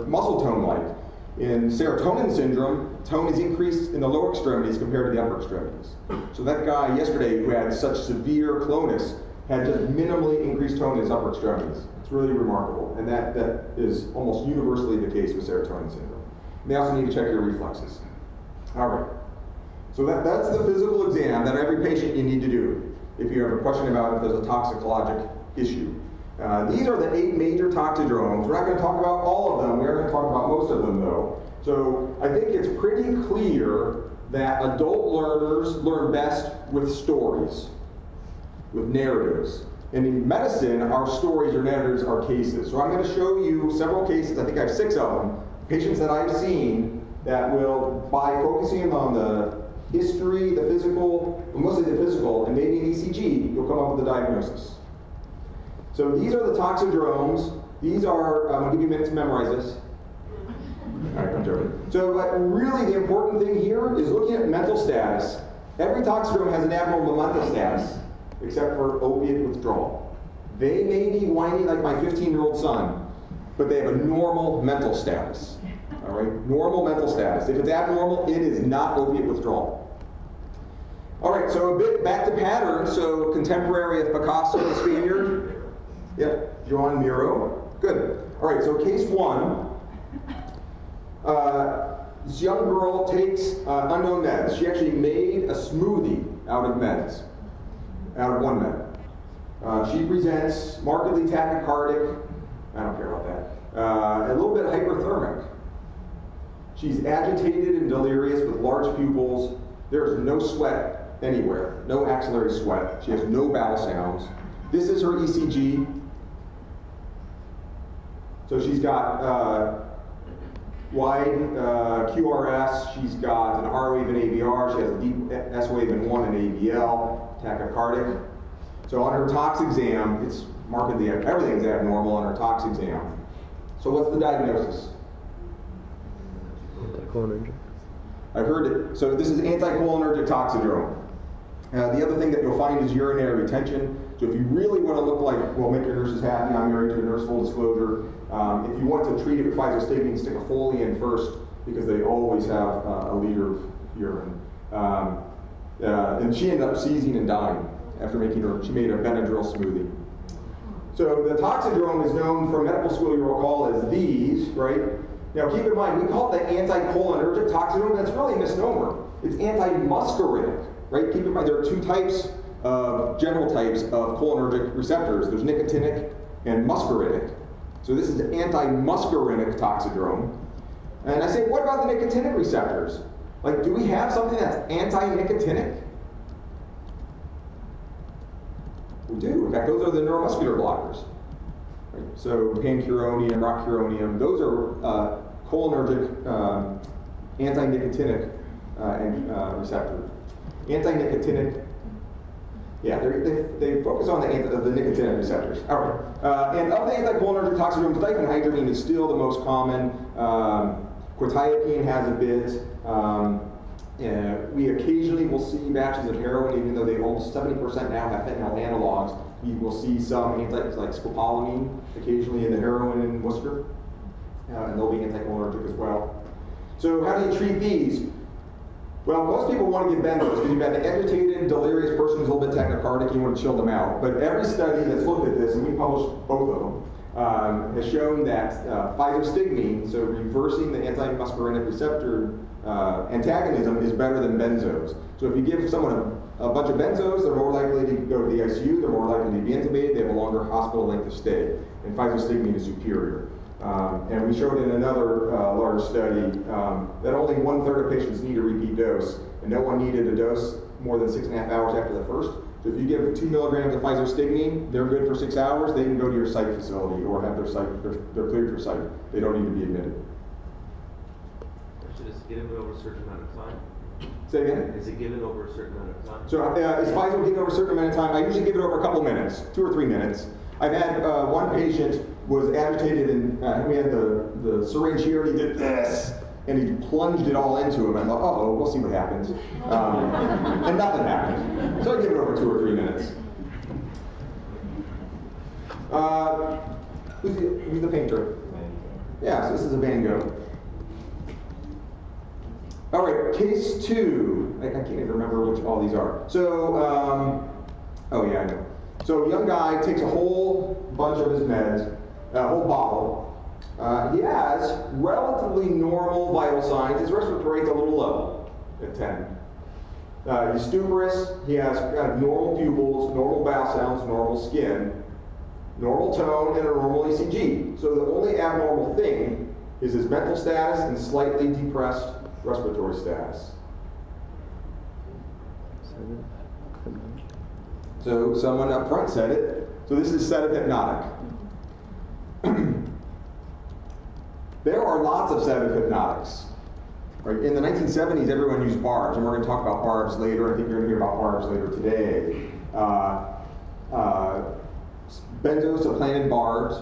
muscle tone like. In serotonin syndrome, tone is increased in the lower extremities compared to the upper extremities. So that guy yesterday who had such severe clonus had just minimally increased tone in his upper extremities. It's really remarkable, and that is almost universally the case with serotonin syndrome. And they also need to check your reflexes. All right. So that's the physical exam that every patient you need to do if you have a question about if there's a toxicologic issue. These are the 8 major toxidromes. We're not going to talk about all of them. We're going to talk about most of them, though. So I think it's pretty clear that adult learners learn best with stories, with narratives. And in medicine, our stories or narratives are cases. So I'm going to show you several cases. I think I have 6 of them. Patients that I've seen that will, by focusing on the history, the physical, mostly the physical, and maybe an ECG, you'll come up with a diagnosis. So these are the toxidromes. These are, I'm going to give you a minute to memorize this. All right, I'm joking. So, but really the important thing here is looking at mental status. Every toxicodrome has an abnormal mental status, except for opiate withdrawal. They may be whiny like my 15-year-old son, but they have a normal mental status. All right, normal mental status. If it's abnormal, it is not opiate withdrawal. All right, so a bit back to patterns. So contemporary of Picasso and Spaniard. Yep, Joan Miro. Good. All right, so case one. This young girl takes unknown meds. She actually made a smoothie out of meds, out of one med. She presents markedly tachycardic. I don't care about that. A little bit hyperthermic. She's agitated and delirious with large pupils. There's no sweat anywhere, no axillary sweat. She has no bowel sounds. This is her ECG. So she's got wide QRS, she's got an R wave and AVR, she has a deep S wave and 1 and AVL, tachycardic. So on her tox exam, it's markedly, everything's abnormal on her tox exam. So what's the diagnosis? Anticholinergic. I heard it. So this is anticholinergic toxidrome. The other thing that you'll find is urinary retention. So if you really want to look like, well, make your nurses happy, I'm married to a nurse, full disclosure. If you want to treat it with physostigmine, stick a Foley in first, because they always have a liter of urine. And she ended up seizing and dying after she made a Benadryl smoothie. So the toxidrome is known from medical school, you'll recall, as these, right? Now keep in mind, we call it the anticholinergic toxidrome. That's really a misnomer. It's anti-muscarinic, right? Keep in mind, there are two types of general types of cholinergic receptors. There's nicotinic and muscarinic. So this is anti-muscarinic toxidrome. And I say, what about the nicotinic receptors? Like, do we have something that's anti-nicotinic? We do. In fact, those are the neuromuscular blockers. Right? So pancuronium, rocuronium, those are cholinergic anti-nicotinic receptor. Anti-nicotinic, yeah, they focus on the nicotinic receptors. All right. And of the anticholinergic toxidromes, diphenhydramine is still the most common. Quetiapine has a bit. We occasionally will see batches of heroin, even though they almost 70% now have fentanyl analogs. We will see some like scopolamine occasionally in the heroin in Worcester, and they'll be anticholinergic as well. So how do you treat these? Well, most people want to give benzos because you've got an agitated, delirious person who's a little bit tachycardic, you want to chill them out. But every study that's looked at this, and we published both of them, has shown that physostigmine, so reversing the anti-muscarinic receptor antagonism, is better than benzos. So if you give someone a bunch of benzos, they're more likely to go to the ICU, they're more likely to be intubated, they have a longer hospital length of stay, and physostigmine is superior. And we showed in another large study that only 1/3 of patients need a repeat dose, and no one needed a dose more than 6.5 hours after the first. So if you give 2 milligrams of physostigmine, they're good for 6 hours, they can go to your psych facility or have their psych, they're cleared for psych. They don't need to be admitted. Is it given over a certain amount of time? Say again? Is it given over a certain amount of time? So is Pfizer given over a certain amount of time? I usually give it over a couple minutes, 2 or 3 minutes. I've had one patient was agitated, and we had the syringe here, and he did this, and he plunged it all into him. I thought, uh-oh, we'll see what happens. And nothing happened. So I give it over 2 or 3 minutes. Who's the painter? Yeah, so this is a Van Gogh. All right, case 2. I can't even remember which all these are. So, oh yeah, I know. So a young guy takes a whole bunch of his meds, a whole bottle. He has relatively normal vital signs. His respiratory rate's a little low at 10. He's stuporous. He has kind of normal pupils, normal bowel sounds, normal skin, normal tone, and a normal ECG. So the only abnormal thing is his mental status and slightly depressed respiratory status. So someone up front said it. So this is sedative hypnotic. There are lots of sedative hypnotics. Right? In the 1970s, everyone used barbs, and we're going to talk about barbs later. I think you're going to hear about barbs later today. Benzos supplanted barbs.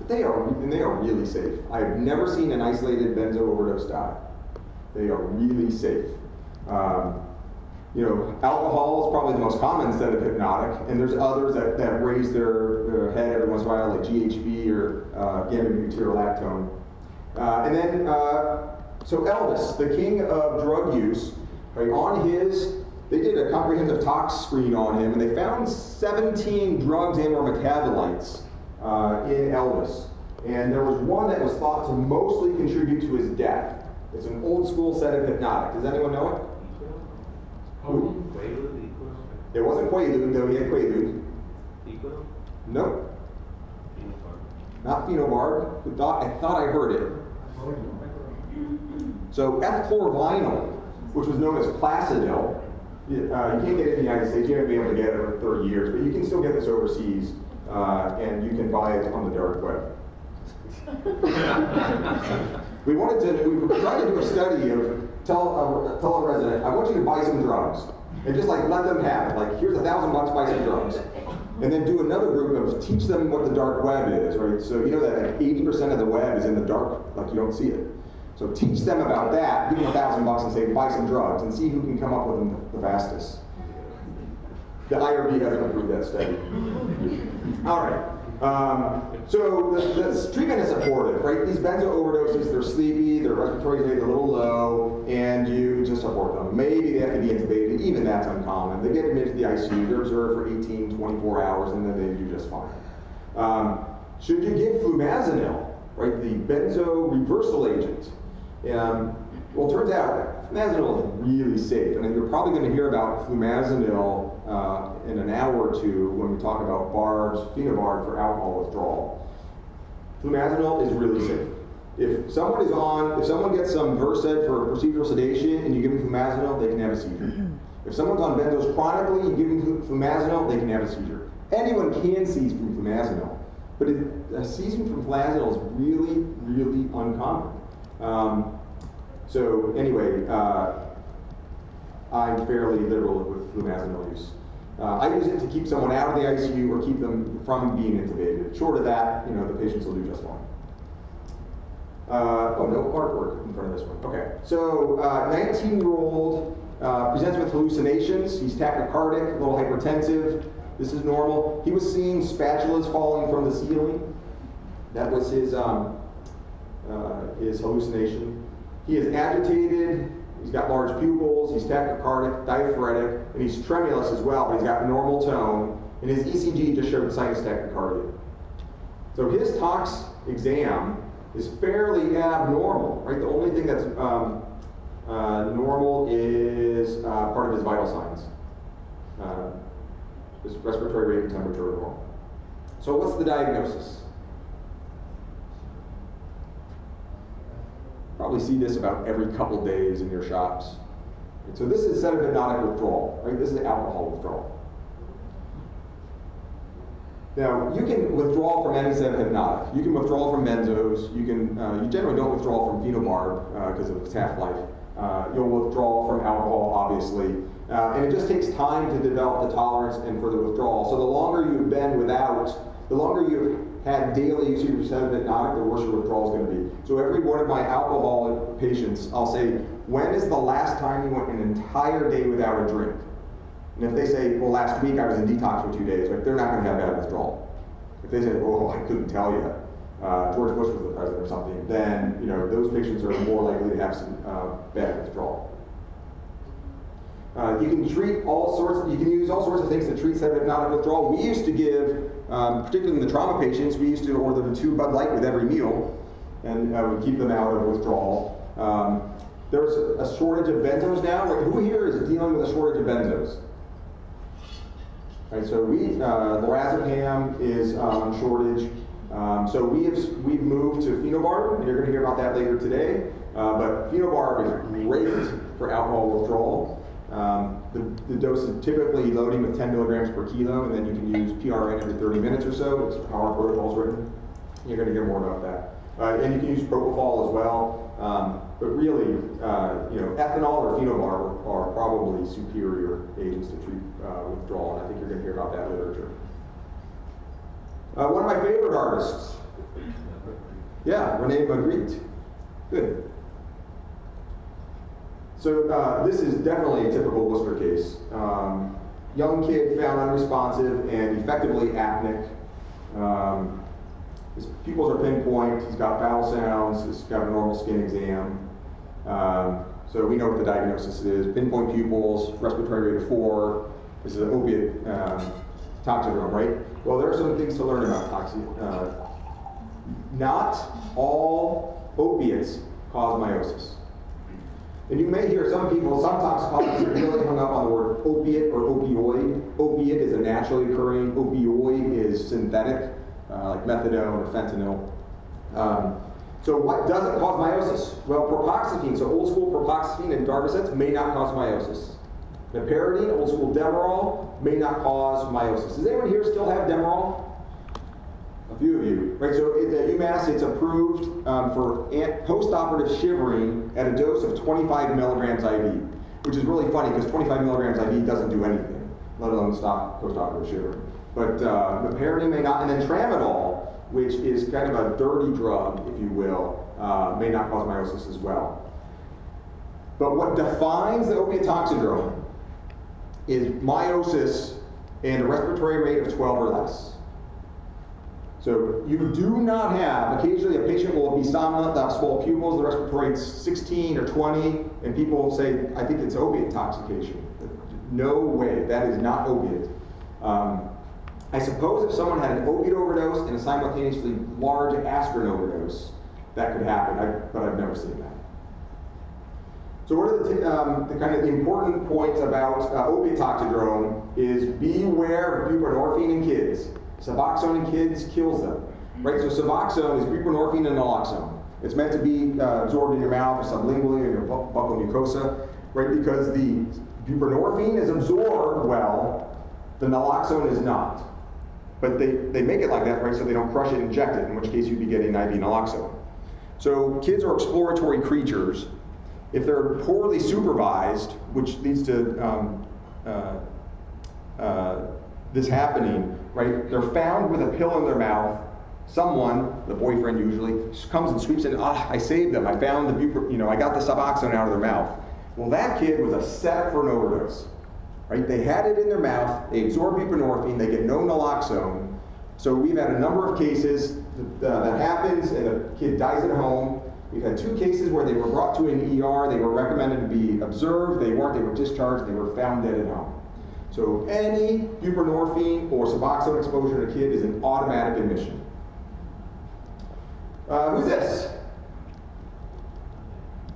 But they are really safe. I have never seen an isolated benzo overdose die. They are really safe. Alcohol is probably the most common sedative hypnotic, and there's others that raise their head every once in a while, like GHB or gamma-butyrolactone. So Elvis, the king of drug use, right, they did a comprehensive tox screen on him, and they found 17 drugs and or metabolites in Elvis. And there was one that was thought to mostly contribute to his death. It's an old school sedative hypnotic. Does anyone know it? Who? Quaalude, It wasn't Quaalude, though he had Quaalude. Equino? Nope, Phenobarb. not phenobarb. I thought I heard it. So ethchlorovinyl, which was known as Placidil, you can't get it in the United States. You haven't been able to get it for 30 years, but you can still get this overseas, and you can buy it on the dark web. we were trying to do a study of tell a resident, I want you to buy some drugs, and just like let them have it. Like, here's $1,000, buy some drugs. And then do another group of teach them what the dark web is, right? So you know that like 80% of the web is in the dark, like you don't see it. So teach them about that, give them $1,000 and say, buy some drugs, and see who can come up with them the fastest. The IRB hasn't approved that study. All right. So the treatment is supportive, right? These benzo overdoses, they're sleepy, their respiratory rate is a little low, and you just support them. Maybe they have to be intubated, even that's uncommon. They get admitted to the ICU, they're observed for 18, 24 hours, and then they do just fine. Should you give flumazenil, right, the benzo reversal agent? Well, it turns out flumazenil is really safe, and you're probably going to hear about flumazenil in an hour or two when we talk about phenobarb for alcohol withdrawal. Flumazenil is really safe. If someone gets some Versed for procedural sedation and you give them flumazenil, they can have a seizure. If someone's on benzos chronically, you give them flumazenil, they can have a seizure. Anyone can seize from flumazenil, but seizing from flumazenil is really, really uncommon. So anyway, I'm fairly liberal with flumazenil use. I use it to keep someone out of the ICU or keep them from being intubated. Short of that, the patients will do just fine. Oh, no artwork in front of this one. Okay, so 19-year-old presents with hallucinations. He's tachycardic, a little hypertensive. This is normal. He was seeing spatulas falling from the ceiling. That was his hallucination. He is agitated. He's got large pupils, he's tachycardic, diaphoretic, and he's tremulous as well, but he's got normal tone, and his ECG just showed sinus tachycardia. So his tox exam is fairly abnormal, right? The only thing that's normal is part of his vital signs. His respiratory rate and temperature are normal. So what's the diagnosis? Probably see this about every couple days in your shops. And so this is sedative hypnotic withdrawal, right? This is alcohol withdrawal. Now, you can withdraw from any sedative hypnotic. You can withdraw from benzos. You generally don't withdraw from phenobarb because of its half-life. You'll withdraw from alcohol, obviously. And it just takes time to develop the tolerance and for the withdrawal. So the longer you've been without, the longer you've had daily use of sedative hypnotic, the worse your withdrawal is going to be. So every one of my alcoholic patients, I'll say, when is the last time you went an entire day without a drink? And if they say, well, last week I was in detox for 2 days, right, they're not going to have bad withdrawal. If they say, oh, I couldn't tell you, George Bush was the president or something, then those patients are more likely to have some bad withdrawal. You can use all sorts of things to treat sedative hypnotic withdrawal. We used to give, particularly in the trauma patients, we used to order them 2 Bud Light with every meal, and we keep them out of withdrawal. There's a shortage of benzos now. Like, who here is dealing with a shortage of benzos? Right, so lorazepam is on shortage. So we've moved to phenobarb, and you're going to hear about that later today. But phenobarb is great for alcohol withdrawal. The dose is typically loading with 10 milligrams per kilo, and then you can use PRN every 30 minutes or so. It's how our protocol is written. You're going to hear more about that. And you can use propofol as well. But really, ethanol or phenobarb are probably superior agents to treat withdrawal, and I think you're going to hear about that literature. One of my favorite artists Yeah, Renee Magritte. Good. So this is definitely a typical Worcester case. Young kid found unresponsive and effectively apneic. His pupils are pinpoint. He's got bowel sounds. He's got a normal skin exam. So we know what the diagnosis is. Pinpoint pupils, respiratory rate of 4. This is an opiate toxicology, right? Well, there are some things to learn about toxicology. Not all opiates cause meiosis. And you may hear some people, some toxicologists are really hung up on the word opiate or opioid. Opiate is a naturally occurring, opioid is synthetic, like methadone or fentanyl. So what doesn't cause meiosis? Well, propoxyphene, so old school propoxyphene and darvocets may not cause meiosis. Naparidine, old school Demerol, may not cause meiosis. Does anyone here still have Demerol? A few of you, right? So at UMass, it's approved for post-operative shivering at a dose of 25 milligrams IV, which is really funny because 25 milligrams IV doesn't do anything, let alone stop post-operative shivering. But naparidine may not, and then tramadol, which is kind of a dirty drug, if you will, may not cause meiosis as well. But what defines the opiate toxicology is meiosis and a respiratory rate of 12 or less. So you do not have, occasionally a patient will be somnolent, they'll have swollen pupils, the respiratory rate's 16 or 20, and people will say, I think it's opiate intoxication. No way, that is not opiate. I suppose if someone had an opiate overdose and a simultaneously large aspirin overdose, that could happen, but I've never seen that. So what are the kind of the important points about opiate toxicology is beware of buprenorphine in kids. Suboxone in kids kills them, right? So Suboxone is buprenorphine and naloxone. It's meant to be absorbed in your mouth or sublingually or your buccal mucosa, right? Because the buprenorphine is absorbed well, the naloxone is not. But they make it like that, right, so they don't crush it and inject it, in which case you'd be getting IV naloxone. So kids are exploratory creatures. If they're poorly supervised, which leads to this happening, right? They're found with a pill in their mouth. Someone, the boyfriend usually, comes and sweeps in. I saved them. I found the I got the Suboxone out of their mouth. Well, that kid was a setup for an overdose, right? They had it in their mouth. They absorb buprenorphine. They get no naloxone. So we've had a number of cases that happens, and the kid dies at home. We've had 2 cases where they were brought to an ER. They were recommended to be observed. They weren't. They were discharged. They were found dead at home. So any buprenorphine or Suboxone exposure to a kid is an automatic admission. Who's this?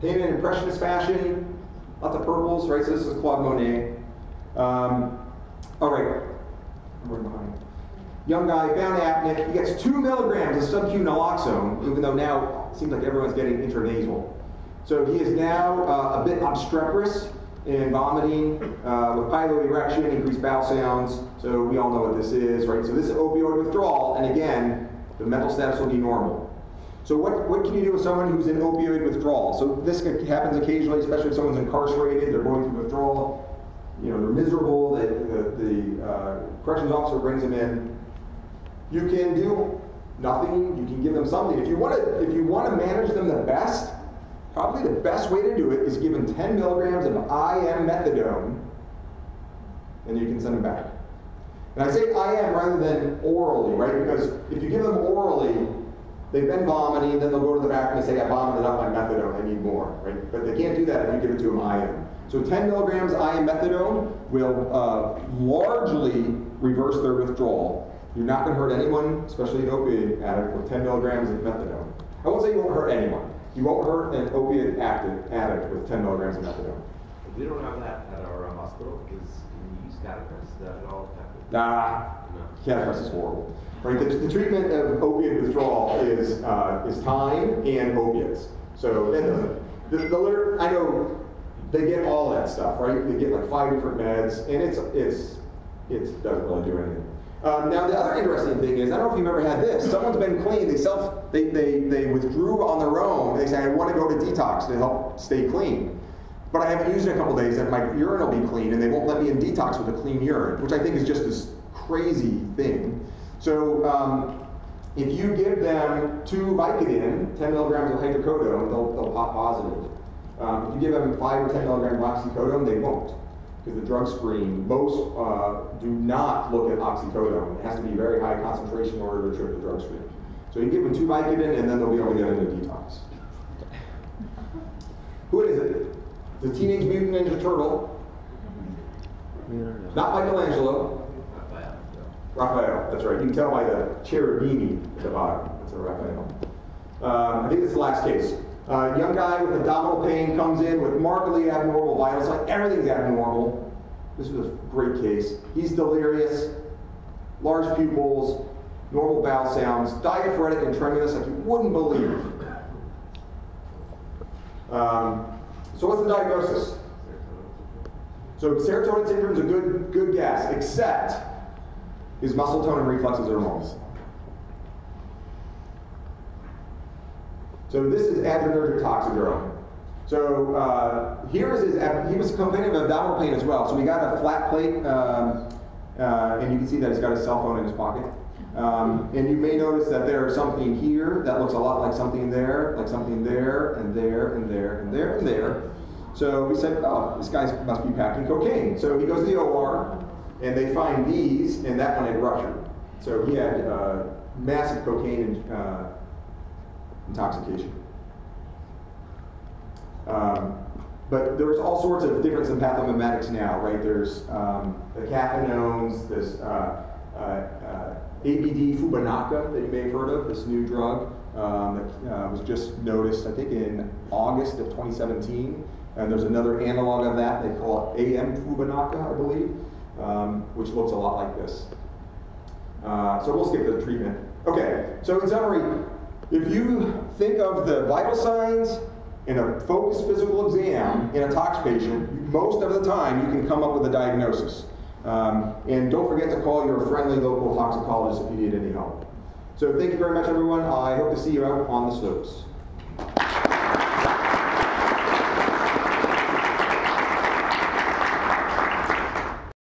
Painted in impressionist fashion, lots of purples, right? So this is Claude Monet. All right, I'm right behind. Young guy, found apneic. He gets 2 milligrams of sub-Q naloxone, even though now it seems like everyone's getting intranasal. So he is now a bit obstreperous and vomiting, with piloerection, increased bowel sounds. So we all know what this is, right? So this is opioid withdrawal, and again, the mental status will be normal. So what can you do with someone who's in opioid withdrawal? So this happens occasionally, especially if someone's incarcerated, they're going through withdrawal, they're miserable, the corrections officer brings them in. You can do nothing, you can give them something. If you want to manage them the best, probably the best way to do it is give them 10 milligrams of IM methadone, and you can send them back. And I say IM rather than orally, right? Because if you give them orally, they've been vomiting, then they'll go to the back and they say, I vomited up my methadone, I need more, right? But they can't do that if you give it to them IM. So 10 milligrams IM methadone will largely reverse their withdrawal. You're not going to hurt anyone, especially an opiate addict, with 10 milligrams of methadone. I won't say you won't hurt anyone. You won't hurt an opiate addict with 10 milligrams of methadone. We don't have that at our hospital because can you use catechers? That all happens? Nah, catechers is horrible. Right, the treatment of opiate withdrawal is time and opiates. So I know they get all that stuff, right? They get like 5 different meds, and it doesn't really do anything. Now the other interesting thing is, I don't know if you've ever had this. Someone's been clean. They withdrew on their own. They say, I want to go to detox to help stay clean, but I haven't used it in a couple days, and my urine will be clean, and they won't let me in detox with a clean urine, which I think is just this crazy thing. So If you give them 2 Vicodin, 10 milligrams of hydrocodone, they'll pop positive. If you give them 5 or 10 milligrams of oxycodone, they won't. Because the drug screen, most do not look at oxycodone. It has to be very high concentration in order to trip the drug screen. So you give them 2 Vicodin, and then they'll be able to get into detox. Who is it? The Teenage Mutant Ninja Turtle. Not Michelangelo. Raphael, that's right. You can tell by the cherubini at the bottom. That's a Raphael. I think it's the last case. Young guy with abdominal pain comes in with markedly abnormal vital signs. Everything's abnormal. This was a great case. He's delirious, large pupils, normal bowel sounds, diaphoretic and tremulous like you wouldn't believe. So what's the diagnosis? So serotonin syndrome is a good guess, except his muscle tone and reflexes are normal. So this is adrenergic toxidrome. So here is he was complaining of abdominal pain as well. So we got a flat plate, and you can see that he's got his cell phone in his pocket. And you may notice that there is something here that looks a lot like something there, and there, and there, and there, and there, and there. So we said, oh, this guy must be packing cocaine. So he goes to the OR, and they find these, and that one had ruptured. So he had massive cocaine intoxication. But there's all sorts of different sympathomimetics now, right? There's the cathinones, this ABD Fubinaca that you may have heard of, this new drug that was just noticed, I think, in August of 2017. And there's another analog of that, they call it AM Fubinaca, I believe, which looks a lot like this. So we'll skip the treatment. Okay, so in summary, if you think of the vital signs in a focused physical exam in a tox patient, most of the time you can come up with a diagnosis. And don't forget to call your friendly local toxicologist if you need any help. So thank you very much, everyone. I hope to see you out on the slopes.